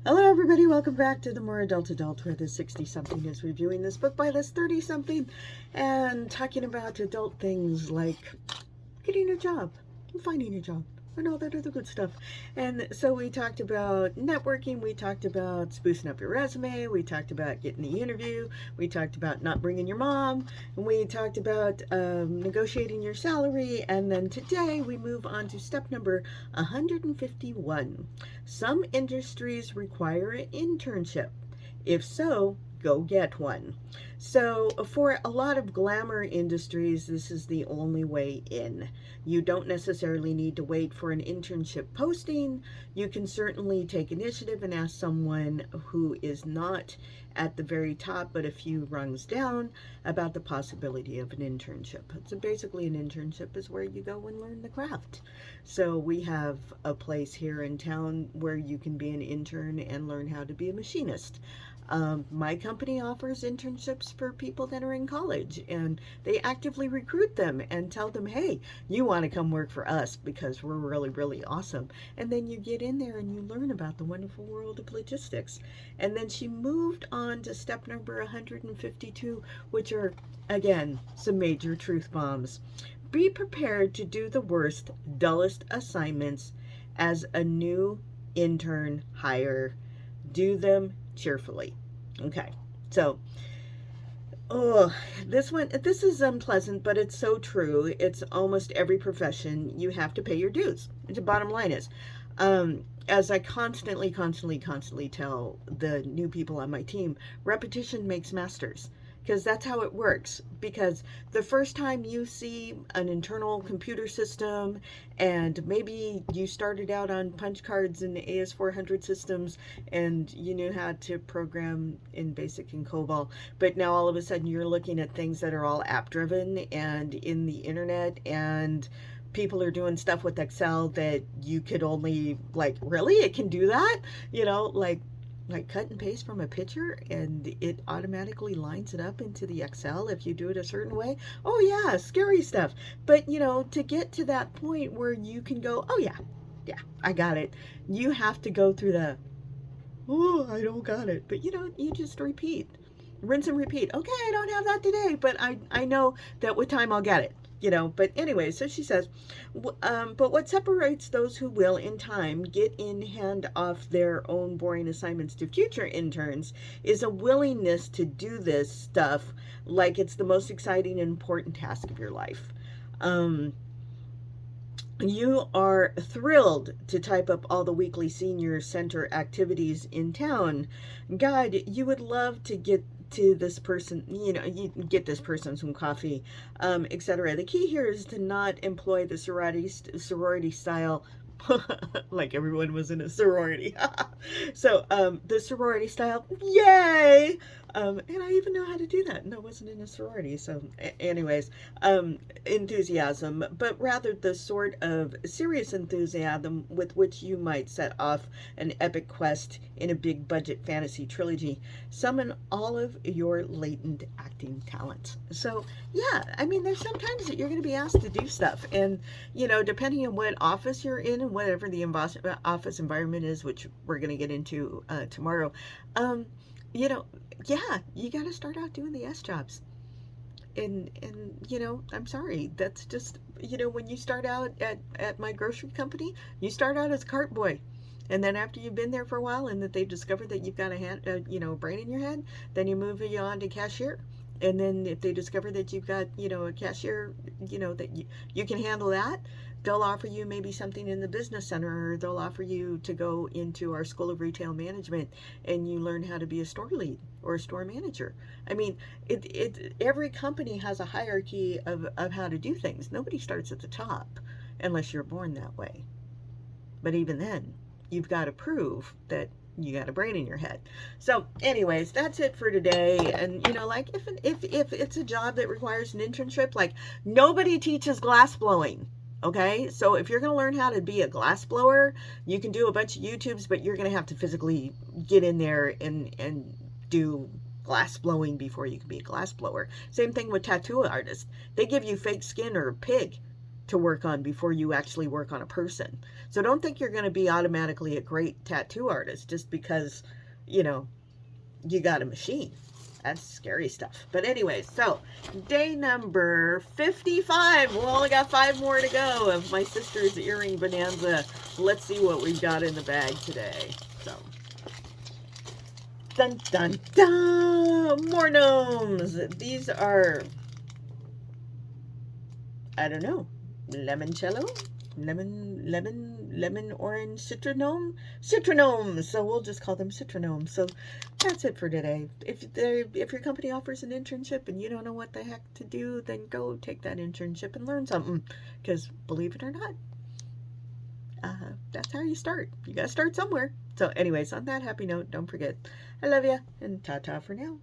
Hello, everybody. Welcome back to the More Adult, where the 60-something is reviewing this book by this 30-something and talking about adult things like getting a job and finding a job and all that other good stuff. And so we talked about networking, we talked about sprucing up your resume, we talked about getting the interview, we talked about not bringing your mom, and we talked about negotiating your salary. And then today we move on to step number 151. Some industries require an internship. If so, go get one. So for a lot of glamour industries, this is the only way in. You don't necessarily need to wait for an internship posting. You can certainly take initiative and ask someone who is not at the very top but a few rungs down about the possibility of an internship. So basically an internship is where you go and learn the craft. So we have a place here in town where you can be an intern and learn how to be a machinist. My company offers internships for people that are in college, and they actively recruit them and tell them, hey, you want to come work for us because we're really, really awesome. And then you get in there and you learn about the wonderful world of logistics. And then she moved on to step number 152, which are, again, some major truth bombs. Be prepared to do the worst, dullest assignments as a new intern hire. Do them cheerfully. Okay, so this is unpleasant, but it's so true. It's almost every profession. You have to pay your dues. The bottom line is, as I constantly tell the new people on my team, repetition makes masters. Because that's how it works. Because the first time you see an internal computer system, and maybe you started out on punch cards and AS400 systems, and you knew how to program in BASIC and COBOL, but now all of a sudden you're looking at things that are all app driven and in the internet, and people are doing stuff with Excel that you could only, like, really? It can do that? Like cut and paste from a picture and it automatically lines it up into the Excel if you do it a certain way. Oh yeah, scary stuff. But to get to that point where you can go, oh yeah, I got it. You have to go through the, oh, I don't got it. But you just repeat. Rinse and repeat. Okay, I don't have that today, but I know that with time I'll get it. But anyway, so she says, but what separates those who will in time get in hand off their own boring assignments to future interns is a willingness to do this stuff like it's the most exciting and important task of your life. You are thrilled to type up all the weekly senior center activities in town. God, you would love to get to this person, you get this person some coffee, etc. The key here is to not employ the sorority style, like everyone was in a sorority. So the sorority style, yay! And I even know how to do that, and I wasn't in a sorority. So anyways, enthusiasm, but rather the sort of serious enthusiasm with which you might set off an epic quest in a big budget fantasy trilogy. Summon all of your latent acting talents. So yeah, I mean, there's sometimes that you're going to be asked to do stuff, and depending on what office you're in and whatever the office environment is, which we're going to get into tomorrow, yeah, you got to start out doing the S jobs. And I'm sorry, that's just, when you start out at my grocery company, you start out as cart boy. And then after you've been there for a while and that they've discovered that you've got a brain in your head, then you move you on to cashier. And then if they discover that you've got, a cashier, that you can handle that, they'll offer you maybe something in the business center, or they'll offer you to go into our School of Retail Management and you learn how to be a store lead or a store manager. I mean, every company has a hierarchy of how to do things. Nobody starts at the top unless you're born that way. But even then, you've got to prove that you got a brain in your head. So anyways, that's it for today. And like if it's a job that requires an internship, like nobody teaches glass blowing. Okay, so if you're going to learn how to be a glass blower, you can do a bunch of YouTubes, but you're going to have to physically get in there and do glass blowing before you can be a glass blower. Same thing with tattoo artists. They give you fake skin or a pig. to work on before you actually work on a person. So don't think you're going to be automatically a great tattoo artist just because, you know, you got a machine. That's scary stuff. But anyway, so day number 55. We only got 5 more to go of my sister's earring bonanza. Let's see what we've got in the bag today. So, dun dun dun! More gnomes. These are, I don't know, limoncello? Lemon, orange, citrinomes. So we'll just call them citrinomes. So that's it for today. If your company offers an internship and you don't know what the heck to do, then go take that internship and learn something. Because believe it or not, that's how you start. You got to start somewhere. So anyways, on that happy note, don't forget, I love you, and ta-ta for now.